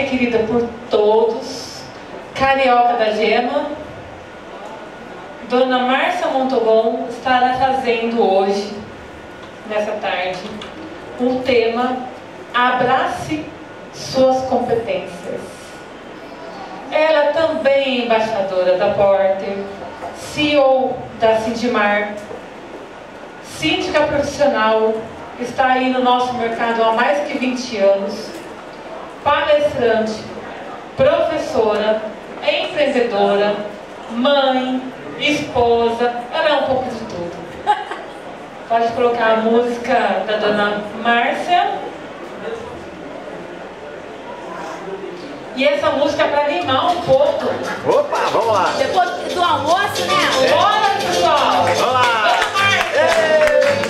que é querida por todos, carioca da Gema, Dona Márcia Montogon estará trazendo hoje, nessa tarde, o tema Abrace Suas Competências. Ela também é embaixadora da Porter, CEO da Sindimar, síndica profissional, está aí no nosso mercado há mais de 20 anos, palestrante, professora, empreendedora, mãe, esposa, ela é um pouco de tudo. Pode colocar a música da Dona Márcia. E essa música é para animar um pouco. Opa, vamos lá. Depois do almoço, né? Bora, pessoal! Vamos lá! Dona Márcia,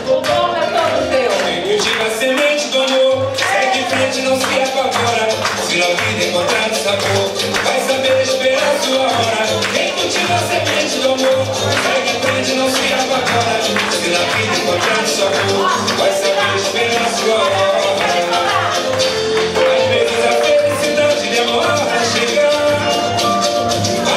o nome é todo seu. Quem cultiva a semente do amor, segue em frente, não se apavora. Se na vida encontrar o sabor, vai saber esperar sua hora. Quem cultiva a semente do amor, segue em frente, não se apavora. Se na vida encontrar o sabor, vai saber esperar sua hora. Às vezes a felicidade demora a chegar.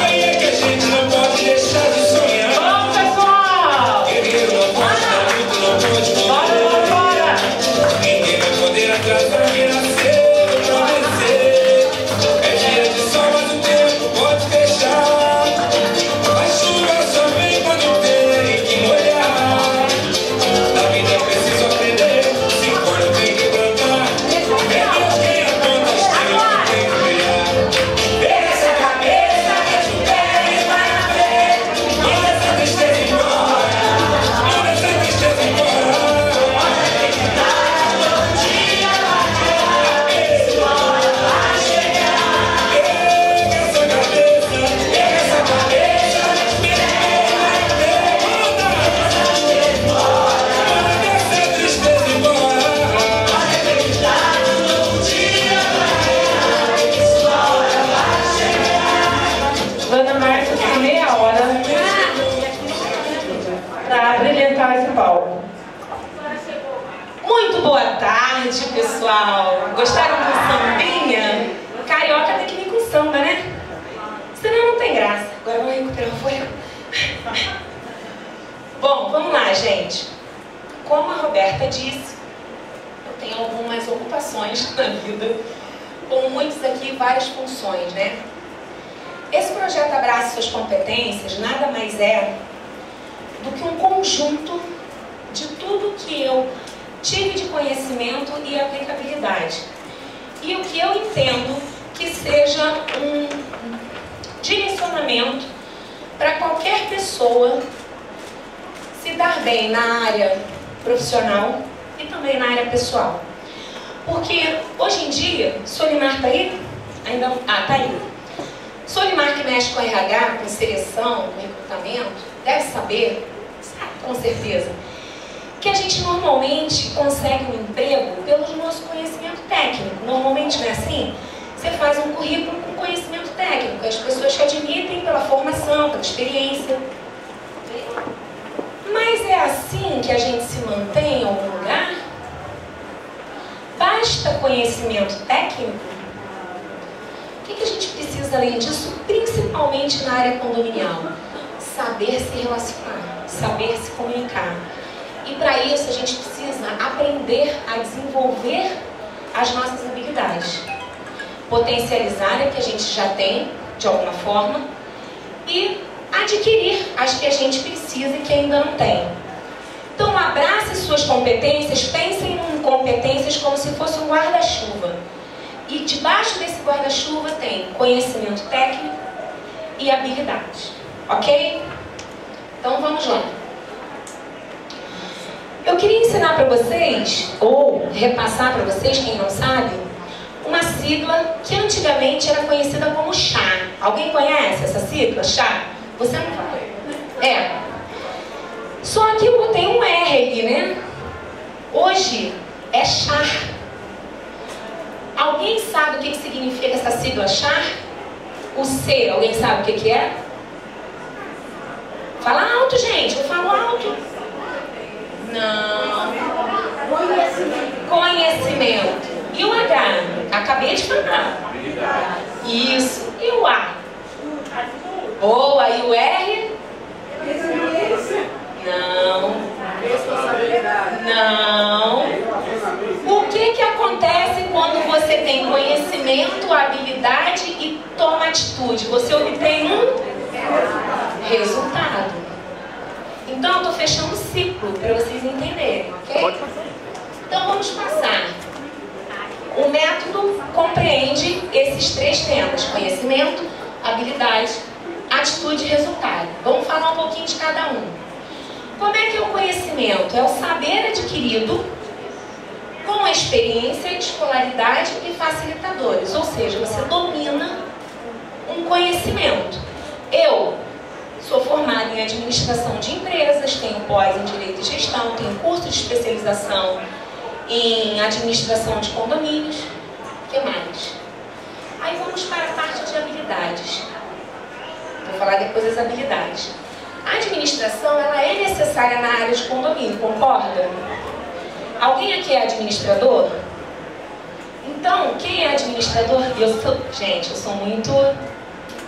Aí é que a gente não pode deixar de sonhar. Vamos, pessoal! Guerreiro não pode dar muito, não pode morrer. Bora, bora! Ninguém vai poder atrasar quem nasceu pra vencer. É dia de sol, mas o tempo pode fechar. A chuva só vem quando tem que molhar. Na vida é preciso aprender, se for tem que plantar. É Deus quem aponta a estrela que tem que brilhar. Pega essa cabeça, mete o pé e vai na frente. Manda essa tristeza embora, manda essa tristeza embora. Dona Márcia tem meia hora para brilhantar esse palco. Muito boa tarde, pessoal. Gostaram do sambinha? Carioca tem que vir com samba, né? Senão não tem graça. Agora vamos recuperar o fôlego. Bom, vamos lá, gente. Como a Roberta disse, eu tenho algumas ocupações na vida. Como muitos aqui, várias funções, né? Esse projeto Abrace Suas Competências nada mais é do que um conjunto de tudo que eu tive de conhecimento e aplicabilidade. E o que eu entendo que seja um direcionamento para qualquer pessoa se dar bem na área profissional e também na área pessoal. Porque hoje em dia, Solimar tá aí? Ainda não? Ah, tá aí. Solimar, que mexe com RH, com seleção, com recrutamento, deve saber, sabe com certeza, que a gente normalmente consegue um emprego pelo nosso conhecimento técnico. Normalmente não é assim? Você faz um currículo com conhecimento técnico, as pessoas te admitem pela formação, pela experiência. Mas é assim que a gente se mantém em algum lugar? Basta conhecimento técnico? O que a gente precisa além disso, principalmente na área condominial? Saber se relacionar, saber se comunicar. E para isso a gente precisa aprender a desenvolver as nossas habilidades. Potencializar a que a gente já tem, de alguma forma, e adquirir as que a gente precisa e que ainda não tem. Então abrace suas competências, pensem em competências como se fosse um guarda-chuva. E debaixo desse guarda-chuva tem conhecimento técnico e habilidade. Ok? Então vamos lá. Eu queria ensinar para vocês, ou repassar para vocês, quem não sabe, uma sigla que antigamente era conhecida como CHA. Alguém conhece essa sigla? CHA? Você não vai? É. Só que eu botei um R ali, né? Hoje é CHAR. Alguém sabe o que significa essa sigla CHAR? O C, alguém sabe o que é? Fala alto, gente. Eu falo alto. Não. Conhecimento. E o H? Acabei de falar. Isso. E o A? Boa. E o R? Não. Não. O que acontece quando você tem conhecimento, habilidade e toma atitude? Você obtém um resultado. Então eu estou fechando o ciclo para vocês entenderem, ok? Então vamos passar. O método compreende esses 3 temas: conhecimento, habilidade, atitude e resultado. Vamos falar um pouquinho de cada um. Como é que é o conhecimento? É o saber adquirido com a experiência, escolaridade e facilitadores. Ou seja, você domina um conhecimento. Eu sou formada em administração de empresas, tenho pós em direito e gestão, tenho curso de especialização em administração de condomínios. O que mais? Aí vamos para a parte de habilidades. Vou falar depois das habilidades. A administração, ela é necessária na área de condomínio, concorda? Alguém aqui é administrador? Então, quem é administrador? Gente, eu sou muito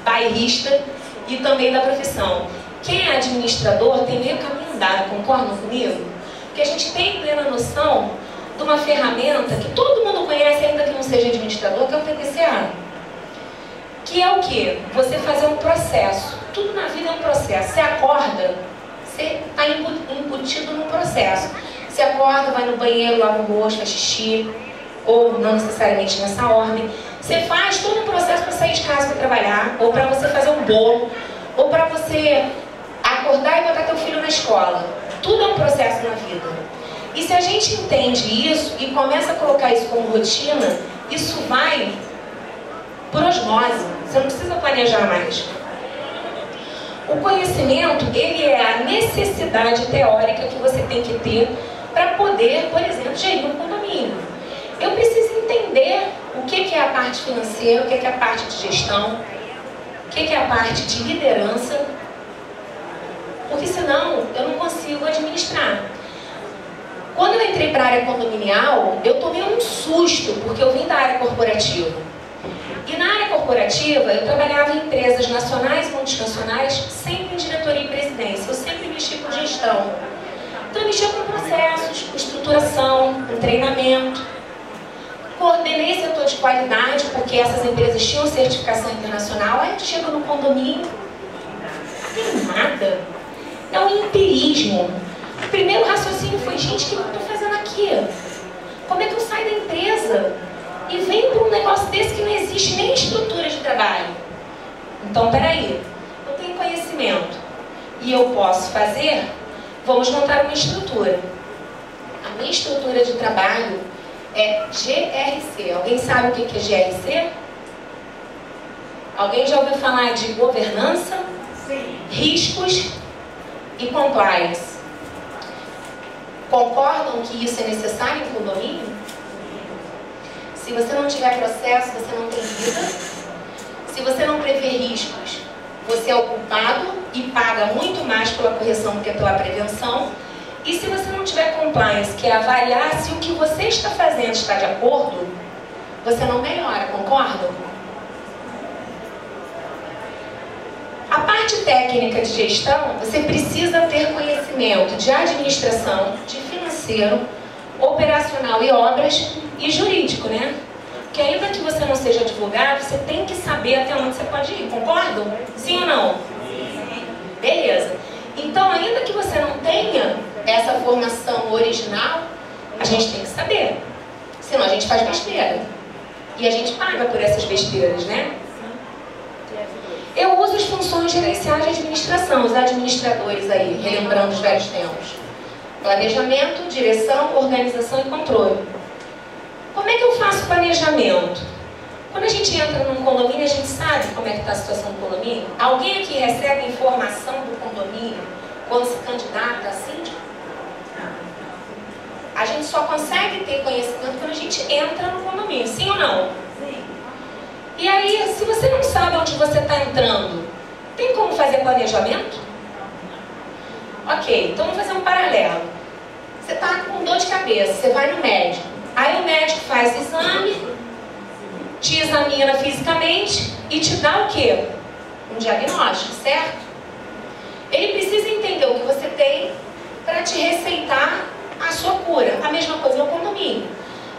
bairrista e também da profissão. Quem é administrador tem meio caminho andado, concordam comigo? Porque a gente tem plena noção de uma ferramenta que todo mundo conhece, ainda que não seja administrador, que é o PDCA. Que é o quê? Você fazer um processo. Tudo na vida é um processo. Você acorda, você está embutido num processo. Você acorda, vai no banheiro, lava o rosto, faz xixi, ou não necessariamente nessa ordem. Você faz todo um processo para sair de casa para trabalhar, ou para você fazer um bolo, ou para você acordar e botar teu filho na escola. Tudo é um processo na vida. E se a gente entende isso e começa a colocar isso como rotina, isso vai por osmose. Você não precisa planejar mais. O conhecimento, ele é a necessidade teórica que você tem que ter para poder, por exemplo, gerir um condomínio. Eu preciso entender o que é a parte financeira, o que é a parte de gestão, o que é a parte de liderança, porque senão eu não consigo administrar. Quando eu entrei para a área condominial, eu tomei um susto, porque eu vim da área corporativa. E na área corporativa, eu trabalhava em empresas nacionais e multinacionais, sempre em diretoria e presidência. Eu sempre mexi com gestão. Então, eu mexia com processos, com estruturação, com treinamento. Coordenei setor de qualidade, porque essas empresas tinham certificação internacional. Aí a gente chega no condomínio, não tem nada. É um empirismo. O primeiro raciocínio foi, gente, o que eu estou fazendo aqui? Como é que eu saio da empresa e venho para um negócio desse que não existe nem estrutura de trabalho? Então, peraí, eu tenho conhecimento e eu posso fazer, vamos montar uma estrutura. A minha estrutura de trabalho é GRC. Alguém sabe o que é GRC? Alguém já ouviu falar de governança, riscos e compliance? Concordam que isso é necessário em condomínio? Se você não tiver processo, você não tem vida. Se você não prever riscos, você é o culpado e paga muito mais pela correção do que pela prevenção. E se você não tiver compliance, que é avaliar se o que você está fazendo está de acordo, você não melhora, concordam? A parte técnica de gestão, você precisa ter conhecimento de administração, de financeiro, operacional e obras e jurídico, né? Porque ainda que você não seja advogado, você tem que saber até onde você pode ir, concordam? Sim ou não? Beleza. Então, ainda que você não tenha essa formação original, a gente tem que saber. Senão a gente faz besteira. E a gente paga por essas besteiras, né? Eu uso as funções gerenciais de administração, os administradores aí, relembrando os velhos tempos. Planejamento, direção, organização e controle. Como é que eu faço planejamento? Quando a gente entra num condomínio, a gente sabe como é que está a situação do condomínio? Alguém aqui recebe informação do condomínio quando se candidata a síndico? A gente só consegue ter conhecimento quando a gente entra no condomínio, sim ou não? Sim. E aí, se você não sabe onde você está entrando, tem como fazer planejamento? Ok, então vamos fazer um paralelo. Você está com dor de cabeça, você vai no médico. Aí o médico faz exame, te examina fisicamente e te dá o quê? Um diagnóstico, certo? Ele precisa entender o que você tem para te receitar a sua cura. A mesma coisa no condomínio.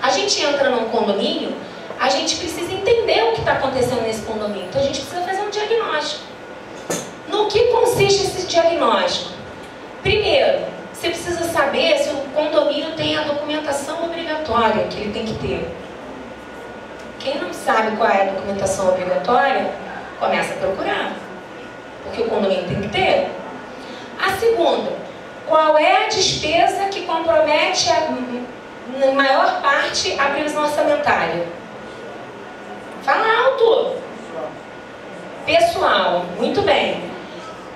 A gente entra num condomínio, a gente precisa entender o que está acontecendo nesse condomínio. Então a gente precisa fazer um diagnóstico. No que consiste esse diagnóstico? Primeiro, você precisa saber se o condomínio tem a documentação obrigatória que ele tem que ter. Quem não sabe qual é a documentação obrigatória, começa a procurar. Porque o condomínio tem que ter. A segunda, qual é a despesa que compromete, na maior parte, a previsão orçamentária? Fala alto. Pessoal, muito bem.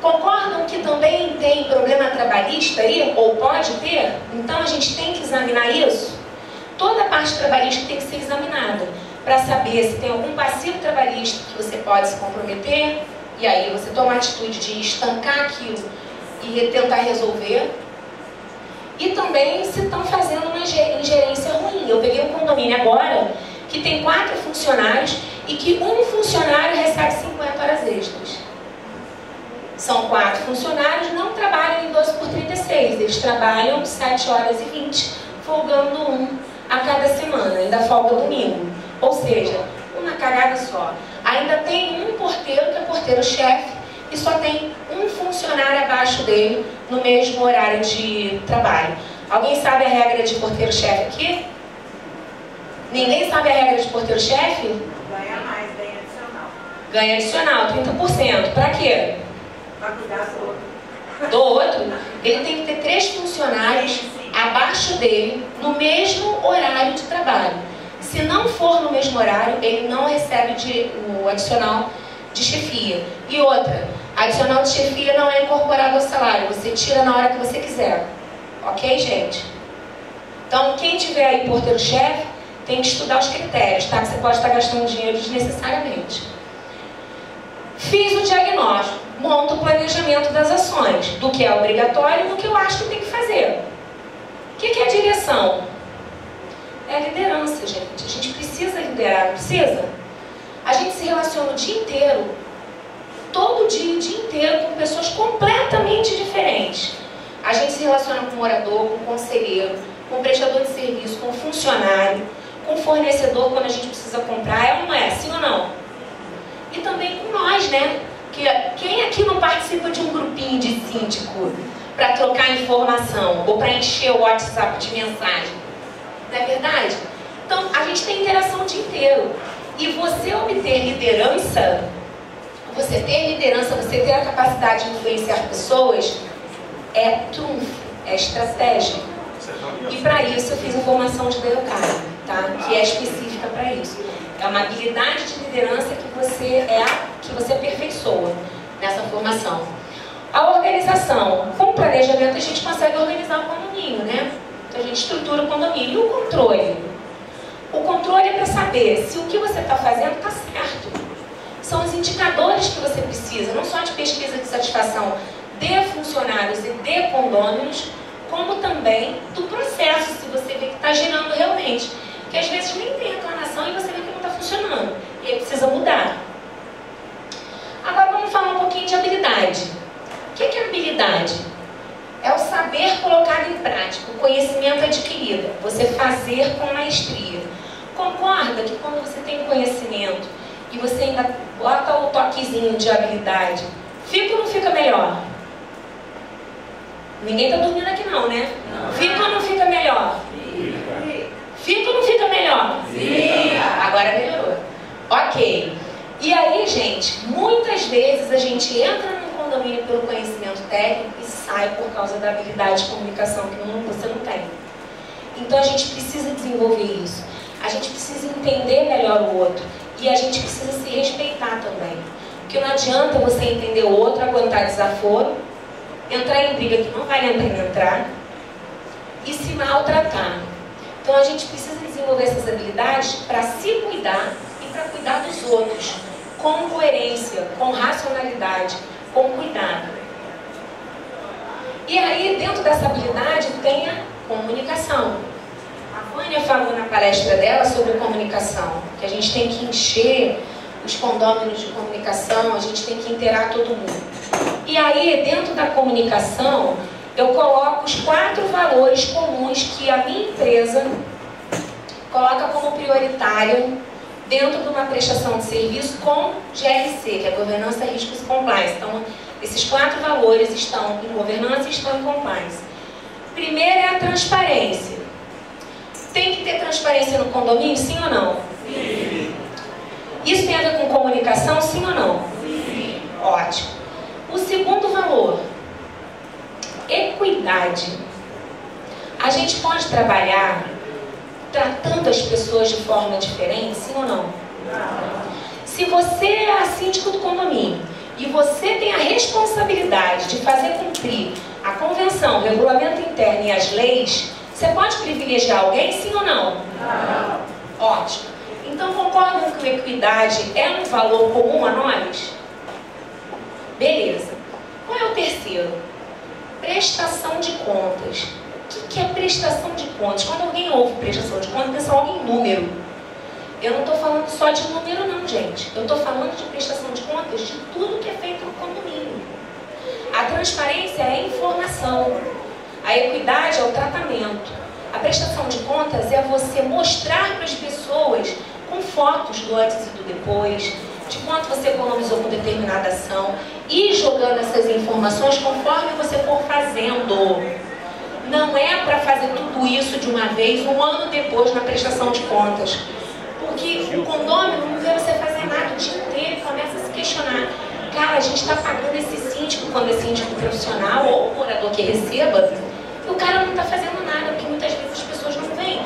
Concordam que também tem problema trabalhista aí, ou pode ter? Então a gente tem que examinar isso? Toda a parte trabalhista tem que ser examinada, para saber se tem algum passivo trabalhista que você pode se comprometer, e aí você toma a atitude de estancar aquilo e tentar resolver. E também se estão fazendo uma ingerência ruim. Eu peguei um condomínio agora que tem 4 funcionários e que um funcionário recebe 50 horas extras. São 4 funcionários, não trabalham em 12 por 36, eles trabalham 7 horas e 20, folgando um a cada semana, ainda folga domingo. Ou seja, uma cagada só. Ainda tem um porteiro, que é porteiro-chefe, e só tem um funcionário abaixo dele no mesmo horário de trabalho. Alguém sabe a regra de porteiro-chefe aqui? Ninguém sabe a regra de porteiro-chefe? Ganha mais, ganha adicional. Ganha adicional, 30%. Para quê? Para cuidar do outro. Do outro, ele tem que ter 3 funcionários abaixo dele no mesmo horário de trabalho. Se não for no mesmo horário, ele não recebe o adicional de chefia. E outra, adicional de chefia não é incorporado ao salário, você tira na hora que você quiser. Ok, gente? Então, quem tiver aí porteiro-chefe, tem que estudar os critérios, tá? Que você pode estar gastando dinheiro desnecessariamente. Fiz o diagnóstico, monto o planejamento das ações, do que é obrigatório e do que eu acho que tem que fazer. O que é a direção? É a liderança, gente. A gente precisa liderar, não precisa? A gente se relaciona o dia inteiro, todo dia, o dia inteiro, com pessoas completamente diferentes. A gente se relaciona com o morador, com o conselheiro, com o prestador de serviço, com o funcionário, com o fornecedor quando a gente precisa comprar, é ou não é? Sim ou não? E também com nós, né? Quem aqui não participa de um grupinho de síndico para trocar informação ou para encher o WhatsApp de mensagem? Não é verdade? Então, a gente tem interação o dia inteiro. E você obter liderança, você ter a capacidade de influenciar pessoas, é trunfo, é estratégia. E para isso eu fiz a formação de Delcare, tá? Que é específica para isso. É uma habilidade de liderança que você aperfeiçoa nessa formação. A organização. Com o planejamento a gente consegue organizar o condomínio, né? Então a gente estrutura o condomínio. E o controle? O controle é para saber se o que você está fazendo está certo. São os indicadores que você precisa, não só de pesquisa de satisfação de funcionários e de condôminos, como também do processo, se você vê que está girando realmente. Porque às vezes nem tem reclamação e você vê que não está funcionando. E aí precisa mudar. Agora vamos falar um pouquinho de habilidade. O que é habilidade? É o saber colocado em prática, o conhecimento adquirido, você fazer com maestria. Concorda que quando você tem conhecimento e você ainda bota o toquezinho de habilidade, fica ou não fica melhor? Ninguém está dormindo aqui não, né? Fica ou não fica melhor? Fica ou não fica melhor? Sim. Agora melhorou. Ok. E aí, gente, muitas vezes a gente entra num condomínio pelo conhecimento técnico e sai por causa da habilidade de comunicação que você não tem. Então a gente precisa desenvolver isso. A gente precisa entender melhor o outro. E a gente precisa se respeitar também. Porque não adianta você entender o outro, aguentar desaforo, entrar em briga que não vale a pena entrar e se maltratar. Então a gente precisa desenvolver essas habilidades para se cuidar e para cuidar dos outros, com coerência, com racionalidade, com cuidado. E aí, dentro dessa habilidade, tem a comunicação. Vânia falou na palestra dela sobre comunicação, que a gente tem que encher os condôminos de comunicação, a gente tem que inteirar todo mundo. E aí, dentro da comunicação, eu coloco os 4 valores comuns que a minha empresa coloca como prioritário dentro de uma prestação de serviço com GRC, que é Governança, Riscos e Compliance. Então, esses 4 valores estão em governança e estão em compliance. Primeiro é a transparência. Tem que ter transparência no condomínio, sim ou não? Sim. Isso tem a ver com comunicação, sim ou não? Sim. Ótimo. O segundo valor, equidade. A gente pode trabalhar tratando as pessoas de forma diferente, sim ou não? Não. Se você é a síndico do condomínio e você tem a responsabilidade de fazer cumprir a convenção, o regulamento interno e as leis, você pode privilegiar alguém, sim ou não? Não. Ótimo. Então, concordam que a equidade é um valor comum a nós? Beleza. Qual é o terceiro? Prestação de contas. O que é prestação de contas? Quando alguém ouve prestação de contas, pensa logo em número. Eu não estou falando só de número não, gente. Eu estou falando de prestação de contas de tudo que é feito no condomínio. A transparência é a informação. A equidade é o tratamento. A prestação de contas é você mostrar para as pessoas com fotos do antes e do depois, de quanto você economizou com determinada ação, e jogando essas informações conforme você for fazendo. Não é para fazer tudo isso de uma vez, um ano depois, na prestação de contas. Porque o condômino não vê você fazer nada o dia inteiro, começa a se questionar. Cara, a gente está pagando esse síndico quando é síndico profissional ou o morador que receba, e o cara não está fazendo nada, porque muitas vezes as pessoas não vêm.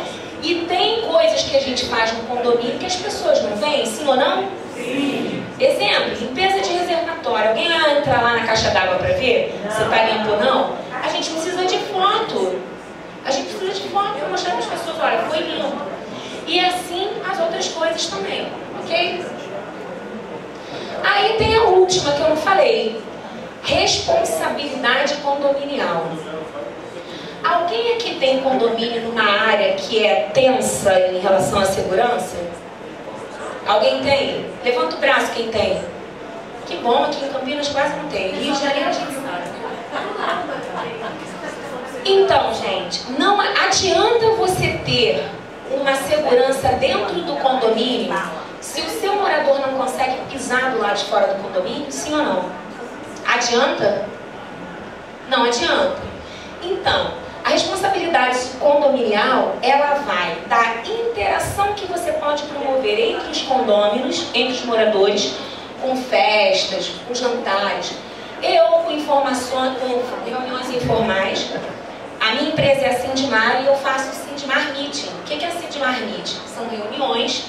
E tem coisas que a gente faz no condomínio que as pessoas não veem, sim ou não? Sim. Exemplo, limpeza de reservatório. Alguém vai entrar lá na caixa d'água para ver se está limpo ou não? A gente precisa de foto. A gente precisa de foto para mostrar para as pessoas, olha, foi limpo. E assim as outras coisas também, ok? Aí tem a última que eu não falei. Responsabilidade condominial. Alguém aqui tem condomínio numa área que é tensa em relação à segurança? Alguém tem? Levanta o braço quem tem. Que bom, aqui em Campinas quase não tem. Rio de Janeiro a gente sabe. Então, gente, não adianta você ter uma segurança dentro do condomínio se o seu morador não consegue pisar do lado de fora do condomínio, sim ou não? Adianta? Não adianta. Então, a responsabilidade condominial, ela vai da interação que você pode promover entre os condôminos, entre os moradores, com festas, com jantares, com informações, com reuniões informais. A minha empresa é a Sindmar e eu faço o Sindmar Meeting. O que é a Sindmar Meeting? São reuniões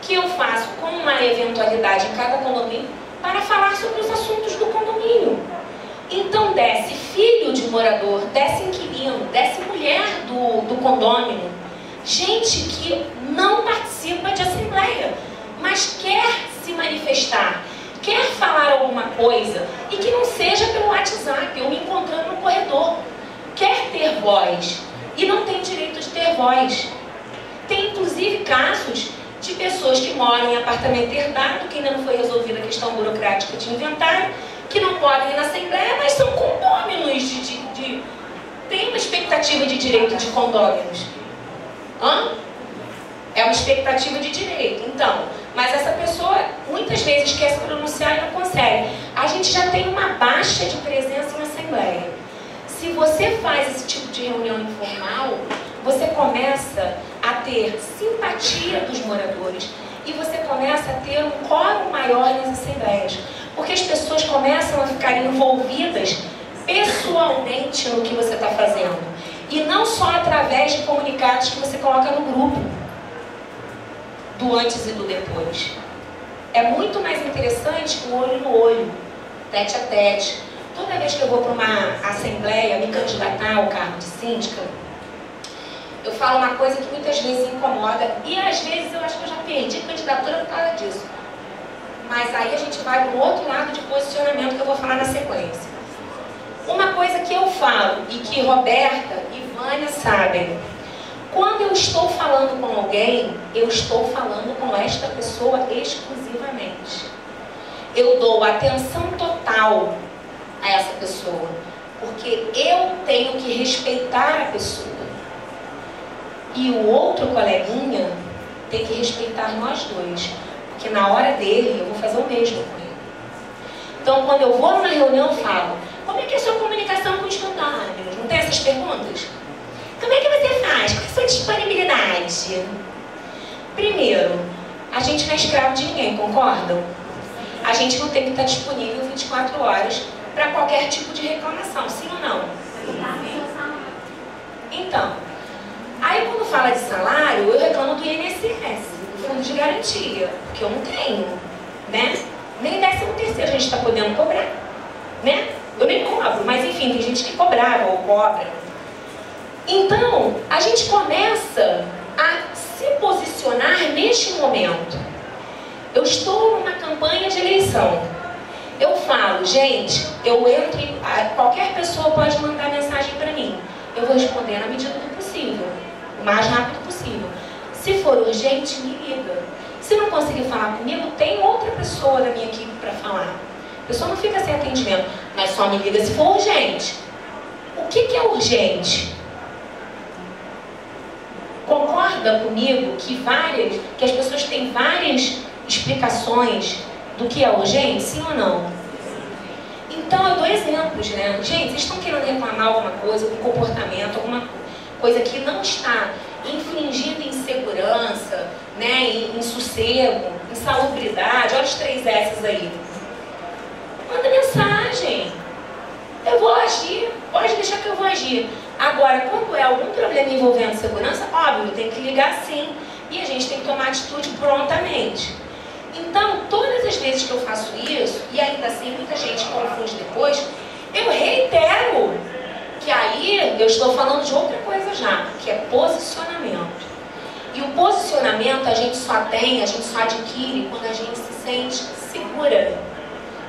que eu faço com uma eventualidade em cada condomínio para falar sobre os assuntos do condomínio. Então desce filho de morador, desce inquilino, desce mulher do condômino, gente que não participa de assembleia, mas quer se manifestar, quer falar alguma coisa e que não seja pelo WhatsApp ou me encontrando no corredor, quer ter voz e não tem direito de ter voz. Tem inclusive casos de pessoas que moram em apartamento herdado, que ainda não foi resolvida a questão burocrática de inventário, que não podem ir na assembleia, mas são condôminos tem uma expectativa de direito de condôminos. É uma expectativa de direito. Então, mas essa pessoa muitas vezes quer se pronunciar e não consegue. A gente já tem uma baixa de presença em assembleia. Se você faz esse tipo de reunião informal, você começa a ter simpatia dos moradores e você começa a ter um quórum maior nas assembleias. Porque as pessoas começam a ficar envolvidas pessoalmente no que você está fazendo. E não só através de comunicados que você coloca no grupo. Do antes e do depois. É muito mais interessante o olho no olho, tete a tete. Toda vez que eu vou para uma assembleia me candidatar ao cargo de síndica, eu falo uma coisa que muitas vezes incomoda e às vezes eu acho que eu já perdi candidatura por causa disso. Mas aí a gente vai para o outro lado de posicionamento que eu vou falar na sequência. Uma coisa que eu falo e que Roberta e Vânia sabem, Quando eu estou falando com alguém, eu estou falando com esta pessoa exclusivamente. Eu dou atenção total a essa pessoa, porque eu tenho que respeitar a pessoa. E o outro coleguinha tem que respeitar nós dois, porque na hora dele eu vou fazer o mesmo com ele. Então, quando eu vou numa reunião, eu falo: como é que é a sua comunicação com os espontâneos? Não tem essas perguntas? Como é que você faz? Qual é a sua disponibilidade? Primeiro, a gente não é escravo de ninguém, concordam? A gente não tem que estar disponível 24 horas para qualquer tipo de reclamação, sim ou não? Então, aí quando fala de salário, eu reclamo do INSS, do Fundo de Garantia, porque eu não tenho, né? Nem 13º a gente está podendo cobrar, né? Eu nem cobro, mas enfim, tem gente que cobrava ou cobra. Então, a gente começa a se posicionar neste momento. Eu estou numa campanha de eleição. Eu falo: gente, eu entro, qualquer pessoa pode mandar mensagem para mim. Eu vou responder na medida do possível, o mais rápido possível. Se for urgente, me liga. Se não conseguir falar comigo, tem outra pessoa da minha equipe para falar. A pessoa não fica sem atendimento, mas só me liga se for urgente. O que é urgente? Concorda comigo que as pessoas têm várias explicações do que é urgente, sim ou não? Então eu dou exemplos, né? Gente, vocês estão querendo reclamar alguma coisa, algum comportamento, alguma coisa que não está infligindo em segurança, né? Em sossego, em salubridade. Olha os 3 S's aí. Manda mensagem. Eu vou agir, pode deixar que eu vou agir. Agora, quando é algum problema envolvendo segurança, óbvio, tem que ligar sim. E a gente tem que tomar atitude prontamente. Então, todas as vezes que eu faço isso, e ainda assim muita gente confunde depois, eu reitero que aí eu estou falando de outra coisa já, que é posicionamento. E o posicionamento a gente só adquire quando a gente se sente segura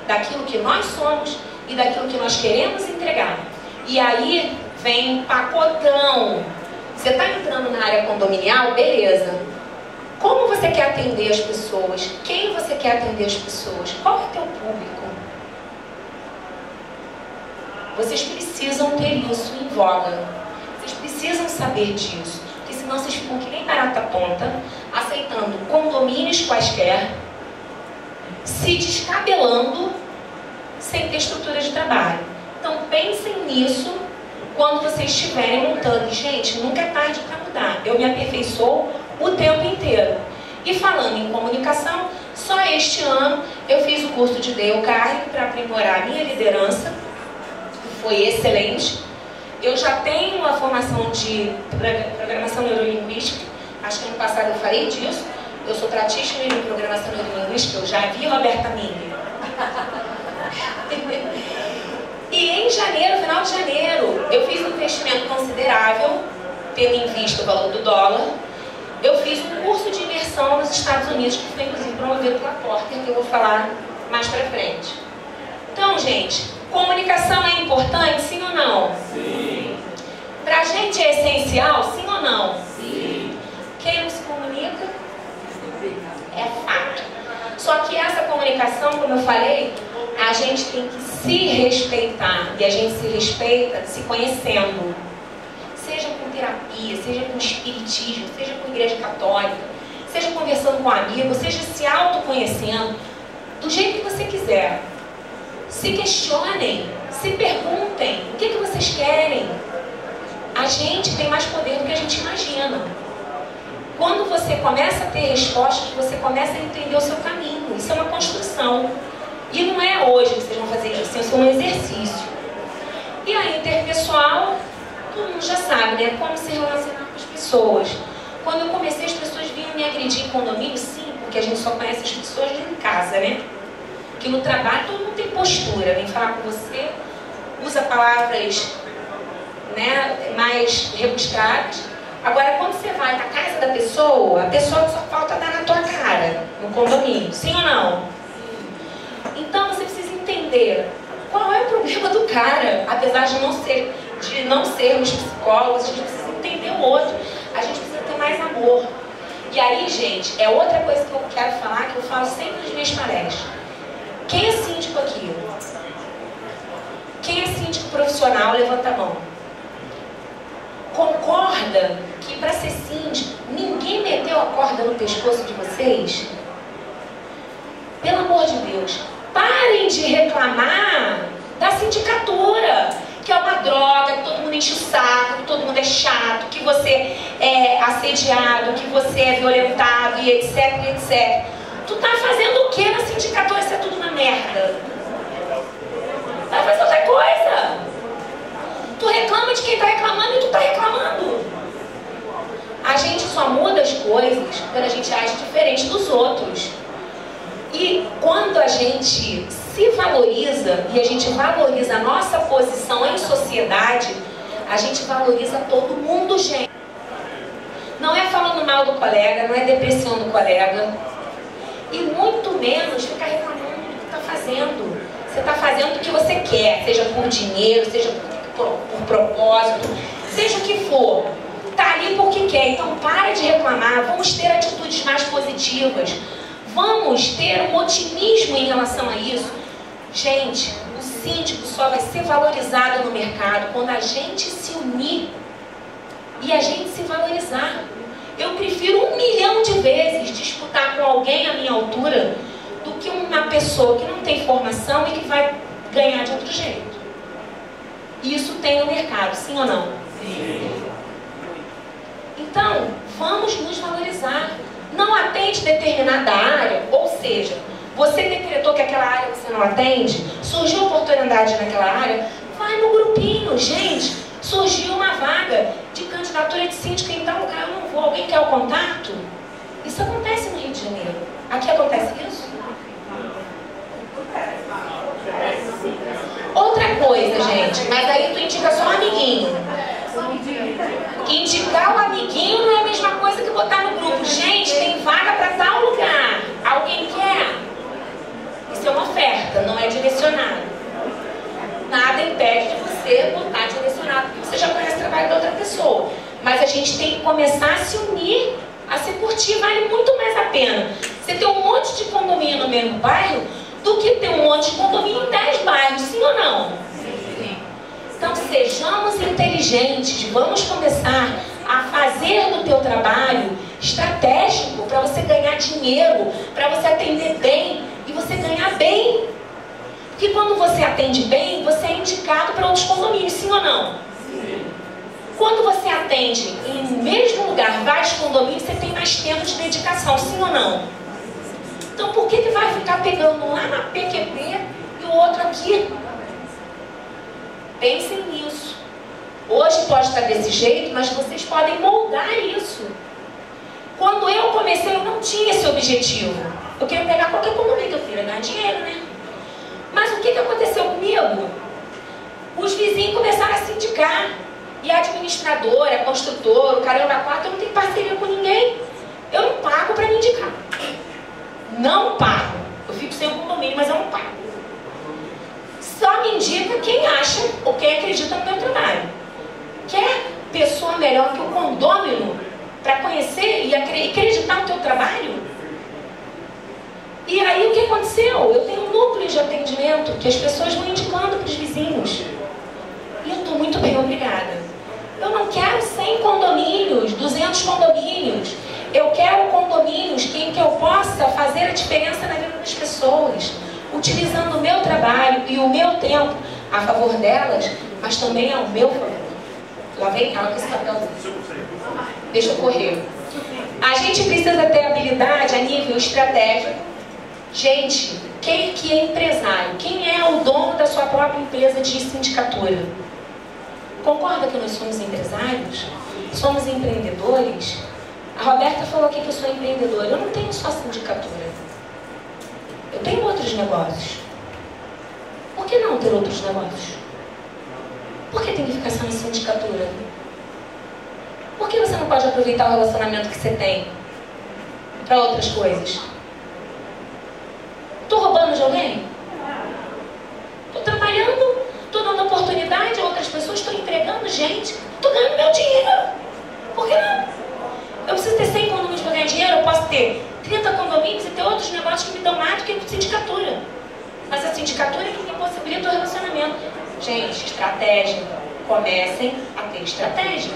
daquilo que nós somos e daquilo que nós queremos entregar. E aí vem um pacotão. Você está entrando na área condominial, beleza. Como você quer atender as pessoas? Quem você quer atender as pessoas? Qual é o teu público? Vocês precisam ter isso em voga. Vocês precisam saber disso. Porque senão vocês ficam que nem barata tonta, aceitando condomínios quaisquer, se descabelando, sem ter estrutura de trabalho. Então pensem nisso quando vocês estiverem montando. E, gente, nunca é tarde para mudar. Eu me aperfeiçoo o tempo inteiro. E falando em comunicação, só este ano eu fiz o curso de Dale Carnegie para aprimorar a minha liderança. Foi excelente. Eu já tenho a formação de programação neurolinguística. Acho que ano passado eu falei disso. Eu sou tratíssima em programação neurolinguística. Eu já vi Roberta Miller. E em janeiro, final de janeiro, eu fiz um investimento considerável, tendo em vista o valor do dólar. Eu fiz um curso de imersão nos Estados Unidos, que foi inclusive promovido pela Porter, que eu vou falar mais pra frente. Então, gente, comunicação é importante, sim ou não? Sim. Pra gente é essencial, sim ou não? Sim. Quem não se comunica é fato. Só que essa comunicação, como eu falei, a gente tem que se respeitar. E a gente se respeita se conhecendo. Seja com terapia, seja com espiritismo, seja com igreja católica, seja conversando com amigos, seja se autoconhecendo, do jeito que você quiser. Se questionem, se perguntem, o que vocês querem? A gente tem mais poder do que a gente imagina. Quando você começa a ter respostas, você começa a entender o seu caminho. Isso é uma construção. E não é hoje que vocês vão fazer isso, isso é um exercício. E a interpessoal, todo mundo já sabe, né? Como se relacionar com as pessoas. Quando eu comecei, as pessoas vinham me agredir em condomínio, sim, porque a gente só conhece as pessoas em casa, né? Que no trabalho todo mundo tem postura, vem falar com você, usa palavras, né, mais rebuscadas. Agora, quando você vai na casa da pessoa, a pessoa só falta dar na tua cara, no condomínio, sim ou não? Então você precisa entender qual é o problema do cara. Apesar de não sermos psicólogos, a gente precisa entender o outro. A gente amor. E aí, gente, é outra coisa que eu quero falar, que eu falo sempre nas minhas palestras. Quem é síndico aqui? Quem é síndico profissional, levanta a mão. Concorda que para ser síndico, ninguém meteu a corda no pescoço de vocês? Pelo amor de Deus, parem de reclamar da sindicatura, que é uma droga, que todo mundo enche o saco, que todo mundo é chato, que você é assediado, que você é violentado e etc, etc. Tu tá fazendo o que na sindicatura? Isso é tudo uma merda. Vai fazer outra coisa. Tu reclama de quem tá reclamando e tu tá reclamando. A gente só muda as coisas quando a gente age diferente dos outros. E quando a gente se valoriza e a gente valoriza a nossa posição em sociedade, a gente valoriza todo mundo, gente. Não é falando mal do colega, não é depreciando o colega. E muito menos ficar reclamando do que está fazendo. Você está fazendo o que você quer, seja por dinheiro, seja por propósito, seja o que for. Está ali porque quer. Então para de reclamar, vamos ter atitudes mais positivas. Vamos ter um otimismo em relação a isso. Gente, o síndico só vai ser valorizado no mercado quando a gente se unir e a gente se valorizar. Eu prefiro 1 milhão de vezes disputar com alguém à minha altura do que uma pessoa que não tem formação e que vai ganhar de outro jeito. Isso tem no mercado, sim ou não? Sim. Então, vamos nos valorizar. Não atende determinada área, ou seja, você decretou que aquela área você não atende, surgiu oportunidade naquela área, vai no grupinho. Gente, surgiu uma vaga de candidatura de síndico em tal lugar, eu não vou, alguém quer o contato? Isso acontece no Rio de Janeiro. Aqui acontece isso? Outra coisa, gente, mas aí tu indica só um amiguinho. Indicar o amiguinho não é a mesma coisa que botar no grupo. Gente, tem vaga para tal lugar. Alguém quer? Isso é uma oferta, não é direcionado. Nada impede de você botar direcionado, porque você já conhece o trabalho da outra pessoa. Mas a gente tem que começar a se unir, a se curtir. Vale muito mais a pena você ter um monte de condomínio no mesmo bairro do que ter um monte de condomínio em 10 bairros, sim ou não? Sim. Então sejamos inteligentes, vamos começar a fazer do teu trabalho estratégico para você ganhar dinheiro, para você atender bem e você ganhar bem. Porque quando você atende bem, você é indicado para outros condomínios, sim ou não? Sim. Quando você atende em mesmo lugar vários condomínios, você tem mais tempo de dedicação, sim ou não? Então por que vai ficar pegando lá na PQP e o outro aqui? Pensem nisso. Hoje pode estar desse jeito, mas vocês podem moldar isso. Quando eu comecei, eu não tinha esse objetivo. Eu queria pegar qualquer condomínio, eu queria ganhar dinheiro, né? Mas o que aconteceu comigo? Os vizinhos começaram a se indicar. E a administradora, a construtora, o caramba 4, eu não tenho parceria com ninguém. Eu não pago para me indicar. Não pago. Eu fico sem o condomínio, mas eu não pago. Só me indica quem acha ou quem acredita no meu trabalho. Quer pessoa melhor que o condômino para conhecer e acreditar no teu trabalho? E aí o que aconteceu? Eu tenho um núcleo de atendimento que as pessoas vão indicando para os vizinhos. E eu estou muito bem, obrigada. Eu não quero 100 condomínios, 200 condomínios. Eu quero condomínios em que eu possa fazer a diferença na vida das pessoas, utilizando o meu trabalho e o meu tempo a favor delas, mas também ao meu favor. Lá vem ela com esse papelzinho. Deixa eu correr. A gente precisa ter habilidade a nível estratégico. Gente, quem que é empresário? Quem é o dono da sua própria empresa de sindicatura? Concorda que nós somos empresários? Somos empreendedores? A Roberta falou aqui que eu sou empreendedora. Eu não tenho só sindicatura. Eu tenho outros negócios. Por que não ter outros negócios? Por que tem que ficar só na sindicatura? Por que você não pode aproveitar o relacionamento que você tem para outras coisas? Estou roubando de alguém? Estou trabalhando, estou dando oportunidade a outras pessoas, estou empregando gente, estou ganhando meu dinheiro. Por que não? Eu preciso ter sindicatura que me possibilita o relacionamento. Gente, estratégia. Comecem a ter estratégia.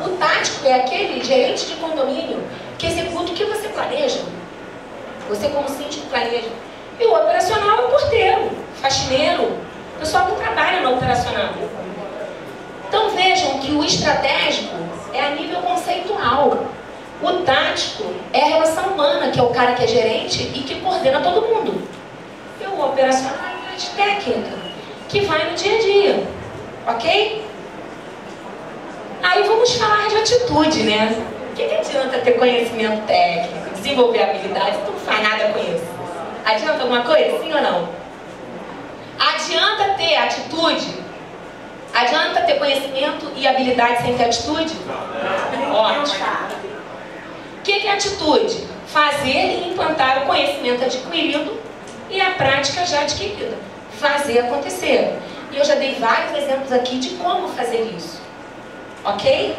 O tático é aquele gerente de condomínio que executa o que você planeja. Você como síndico planeja. E o operacional é o porteiro, faxineiro, o pessoal que trabalha no operacional. Então vejam que o estratégico é a nível conceitual. O tático é a relação humana, que é o cara que é gerente e que coordena todo mundo. E o operacional é a parte técnica, que vai no dia a dia. Ok? Aí vamos falar de atitude, né? O que adianta ter conhecimento técnico, desenvolver habilidades, tu não faz nada com isso? Adianta alguma coisa? Sim ou não? Adianta ter atitude? Adianta ter conhecimento e habilidade sem ter atitude? Ótimo. O que é atitude? Fazer e implantar o conhecimento adquirido e a prática já adquirida. Fazer acontecer. E eu já dei vários exemplos aqui de como fazer isso. Ok?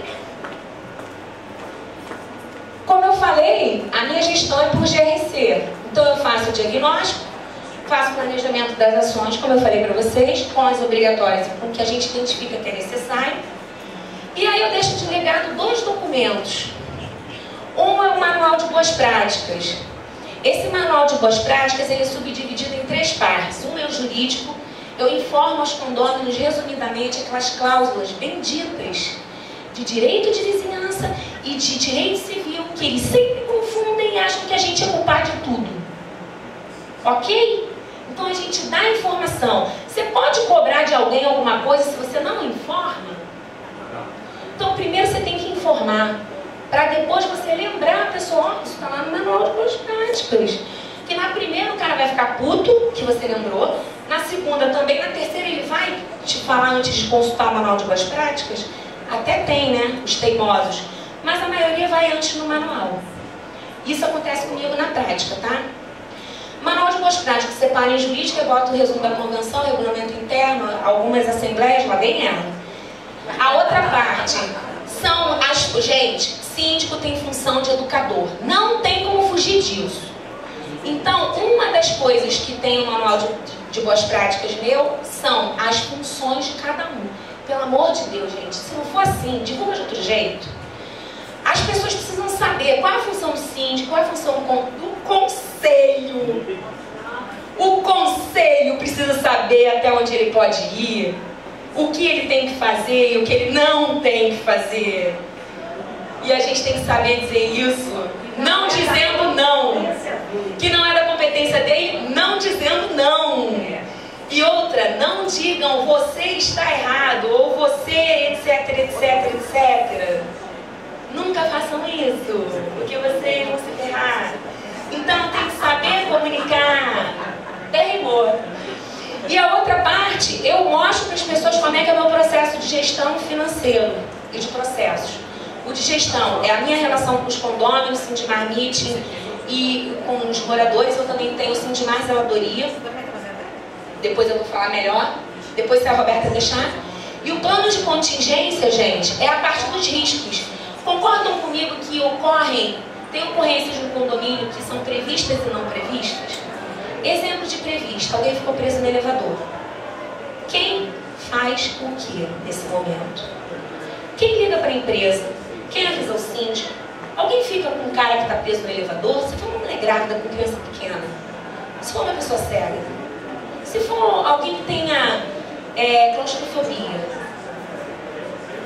Como eu falei, a minha gestão é por GRC. Então eu faço o diagnóstico, faço o planejamento das ações, como eu falei para vocês, com as obrigatórias, com o que a gente identifica que é necessário. E aí eu deixo de legado 2 documentos. Um é o Manual de Boas Práticas. Esse Manual de Boas Práticas ele é subdividido em 3 partes. Um é o jurídico. Eu informo aos condôminos, resumidamente, aquelas cláusulas benditas de direito de vizinhança e de direito civil, que eles sempre confundem e acham que a gente é culpado de tudo. Ok? Então a gente dá informação. Você pode cobrar de alguém alguma coisa se você não informa? Então primeiro você tem que informar, para depois você lembrar a pessoa, isso está lá no Manual de Boas Práticas. Que na primeira o cara vai ficar puto, que você lembrou, na segunda também, na terceira ele vai te falar antes de consultar o Manual de Boas Práticas. Até tem, né, os teimosos, mas a maioria vai antes no manual. Isso acontece comigo na prática, tá? Manual de Boas Práticas, separa em jurídica, bota o resumo da convenção, regulamento interno, algumas assembleias, lá vem ela. A outra parte são as... Gente, síndico tem função de educador. Não tem como fugir disso. Então, uma das coisas que tem no Manual de Boas Práticas meu são as funções de cada um. Pelo amor de Deus, gente, se não for assim, divulga de outro jeito. As pessoas precisam saber qual é a função do síndico, qual é a função do conselho. O conselho precisa saber até onde ele pode ir, o que ele tem que fazer e o que ele não tem que fazer. E a gente tem que saber dizer isso, não dizendo não. Que não é da competência dele, não dizendo não. E outra, não digam você está errado, ou você, etc, etc, etc. Nunca façam isso, porque vocês vão se ferrar. Então tem que saber comunicar. Terrimou. E a outra parte, eu mostro para as pessoas como é que é o meu processo de gestão financeiro e de processos. O de gestão é a minha relação com os condôminos, Sindimar Meeting e com os moradores. Eu também tenho o Sindimar Zeladoria. Depois eu vou falar melhor, depois se a Roberta deixar. E o plano de contingência, gente, é a parte dos riscos. Concordam comigo que tem ocorrências no condomínio que são previstas e não previstas? Exemplo de prevista, alguém ficou preso no elevador. Quem faz o que nesse momento? Quem liga para a empresa? Quem avisa o síndico? Alguém fica com um cara que está preso no elevador? Se for uma mulher grávida com criança pequena? Se for uma pessoa cega? Se for alguém que tenha claustrofobia,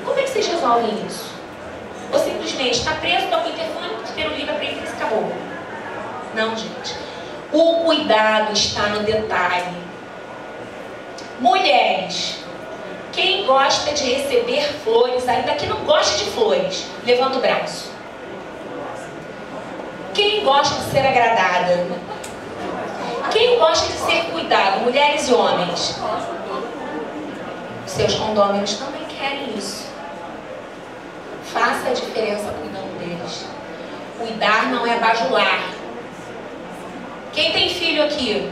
como é que vocês resolvem isso? Ou simplesmente está preso, toca o interfone, o porteiro liga para a empresa e acabou? Não, gente. O cuidado está no detalhe. Mulheres, quem gosta de receber flores, ainda que não goste de flores, levanta o braço. Quem gosta de ser agradada? Quem gosta de ser cuidado? Mulheres e homens. Seus condôminos também querem isso. Faça a diferença cuidando deles. Cuidar não é bajular. Quem tem filho aqui?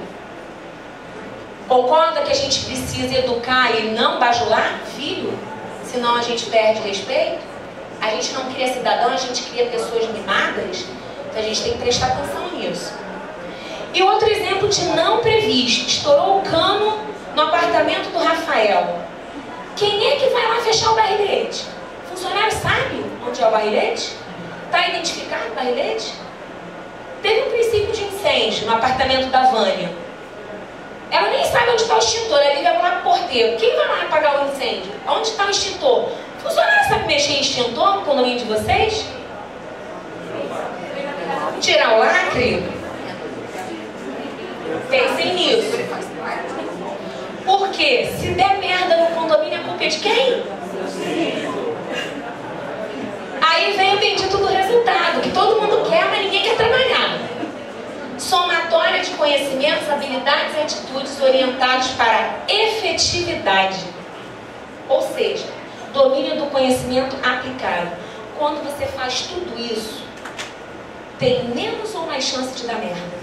Concorda que a gente precisa educar e não bajular filho? Senão a gente perde respeito? A gente não cria cidadão, a gente cria pessoas mimadas? Então a gente tem que prestar atenção nisso. E outro exemplo de não previsto. Estourou o cano no apartamento do Rafael. Quem é que vai lá fechar o barrilete? O funcionário sabe onde é o barrilete? Está identificado o barrilete? Teve um princípio de incêndio no apartamento da Vânia. Ela nem sabe onde está o extintor. Ela liga lá para o porteiro. Quem vai lá apagar o incêndio? Onde está o extintor? O funcionário sabe mexer em extintor no condomínio de vocês? Tirar o lacre? Pensem nisso. Porque se der merda no condomínio, a culpa é de quem? Aí vem o bendito do resultado, que todo mundo quer, mas ninguém quer trabalhar. Somatória de conhecimentos, habilidades e atitudes orientados para efetividade. Ou seja, domínio do conhecimento aplicado. Quando você faz tudo isso, tem menos ou mais chance de dar merda?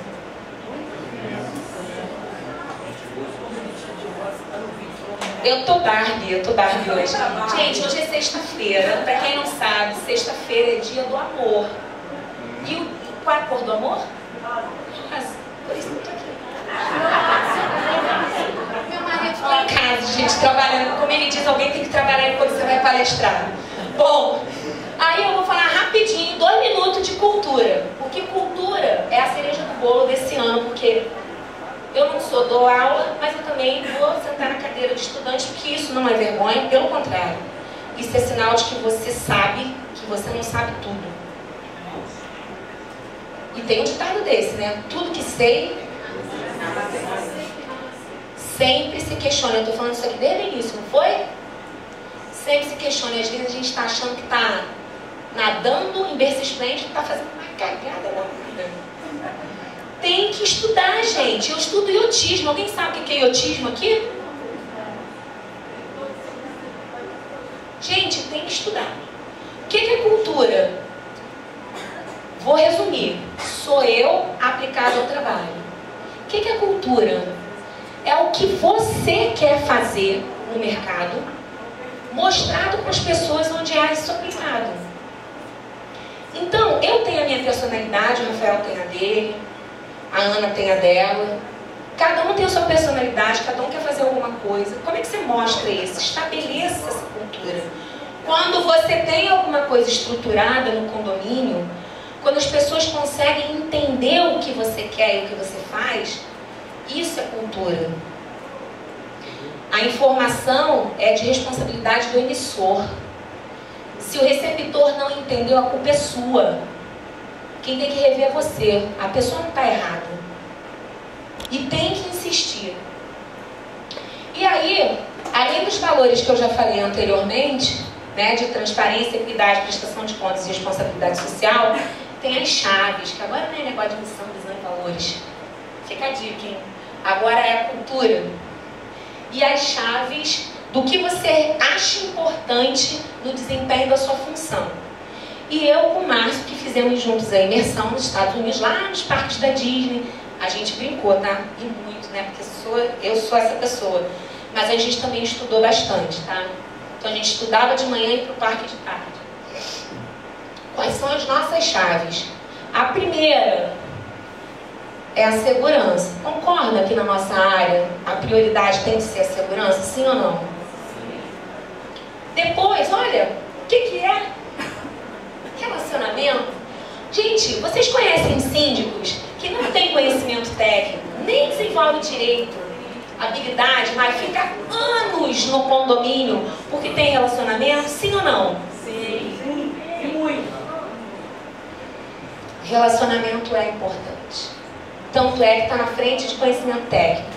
Eu tô Barbie hoje. Gente, hoje é sexta-feira. Pra quem não sabe, sexta-feira é dia do amor. E qual é a cor do amor? Por isso que eu tô aqui. Meu marido ficou em casa, gente, trabalhando. Como ele diz, alguém tem que trabalhar enquanto você vai palestrar. Bom, aí eu vou falar rapidinho, 2 minutos de cultura. Porque cultura é a cereja do bolo desse ano, porque eu não dou aula, mas eu também vou sentar na cadeira de estudante, porque isso não é vergonha, pelo contrário. Isso é sinal de que você sabe que você não sabe tudo. E tem um ditado desse, né? Tudo que sei, sempre se questiona. Eu tô falando isso aqui desde o início, não foi? Sempre se questiona. Às vezes a gente tá achando que tá nadando em berço esplêndido, tá fazendo uma cagada na vida. Tem que estudar, gente. Eu estudo iotismo. Alguém sabe o que é iotismo aqui? Gente, tem que estudar. O que é cultura? Vou resumir. Sou eu aplicado ao trabalho. O que é cultura? É o que você quer fazer no mercado, mostrado para as pessoas onde há isso aplicado. Então, eu tenho a minha personalidade, o Rafael tem a dele, a Ana tem a dela. Cada um tem a sua personalidade, cada um quer fazer alguma coisa. Como é que você mostra isso? Estabeleça essa cultura. Quando você tem alguma coisa estruturada no condomínio, quando as pessoas conseguem entender o que você quer e o que você faz, isso é cultura. A informação é de responsabilidade do emissor. Se o receptor não entendeu, a culpa é sua. Quem tem que rever é você. A pessoa não está errada. E tem que insistir. E aí, além dos valores que eu já falei anteriormente, né, de transparência, equidade, prestação de contas e responsabilidade social, tem as chaves, que agora não é negócio de missão, visão e valores. Fica a dica, hein? Agora é a cultura. E as chaves do que você acha importante no desempenho da sua função. E eu com o Márcio, que fizemos juntos a imersão nos Estados Unidos, lá nos parques da Disney, a gente brincou, tá? E muito, né? Porque eu sou essa pessoa. Mas a gente também estudou bastante, tá? Então a gente estudava de manhã e ia para o parque de tarde. Quais são as nossas chaves? A primeira é a segurança. Concorda que na nossa área a prioridade tem que ser a segurança, sim ou não? Depois, olha, o que é? Relacionamento. Gente, vocês conhecem síndicos que não têm conhecimento técnico, nem desenvolve direito, habilidade, mas fica anos no condomínio porque tem relacionamento, sim ou não? Sim, muito. Relacionamento é importante. Tanto é que está na frente de conhecimento técnico.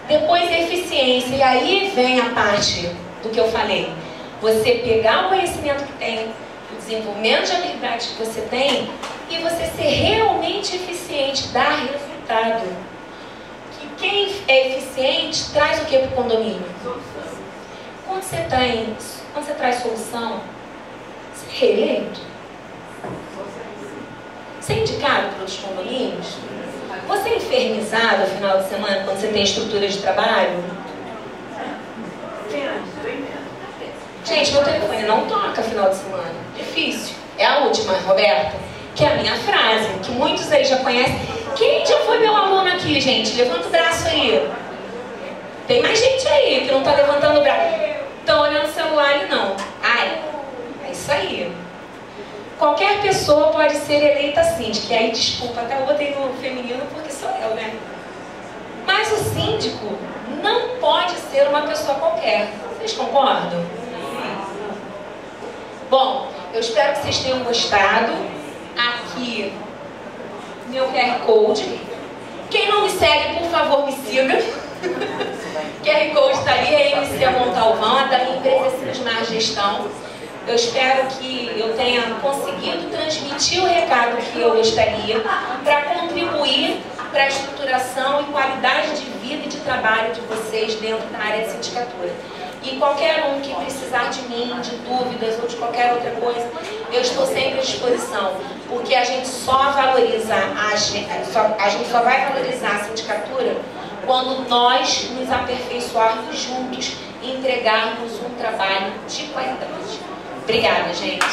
Depois a eficiência, e aí vem a parte do que eu falei. Você pegar o conhecimento que tem, o desenvolvimento de habilidades que você tem, e você ser realmente eficiente, dar resultado. Que quem é eficiente traz o que para o condomínio? Solução. Quando você traz solução, você é reeleito? Você é indicado para os condomínios? Você é infernizado no final de semana quando você tem estrutura de trabalho? Gente, meu telefone não toca final de semana. Difícil. É a última, Roberta, que é a minha frase, que muitos aí já conhecem. Quem já foi meu aluno aqui, gente? Levanta o braço aí. Tem mais gente aí que não está levantando o braço. Estão olhando o celular e não. Ai, é isso aí. Qualquer pessoa pode ser eleita síndica. E aí, desculpa, até eu botei no feminino porque sou eu, né? Mas o síndico não pode ser uma pessoa qualquer. Vocês concordam? Bom, eu espero que vocês tenham gostado. Aqui, meu QR Code. Quem não me segue, por favor, me siga. QR Code está ali, é MC Montalvão, da minha empresa Sinismar Gestão. Eu espero que eu tenha conseguido transmitir o recado que eu gostaria para contribuir para a estruturação e qualidade de vida e de trabalho de vocês dentro da área de sindicatura. E qualquer um que precisar de mim, de dúvidas ou de qualquer outra coisa, eu estou sempre à disposição, porque a gente só valoriza a gente só vai valorizar a sindicatura quando nós nos aperfeiçoarmos juntos e entregarmos um trabalho de qualidade. Obrigada, gente.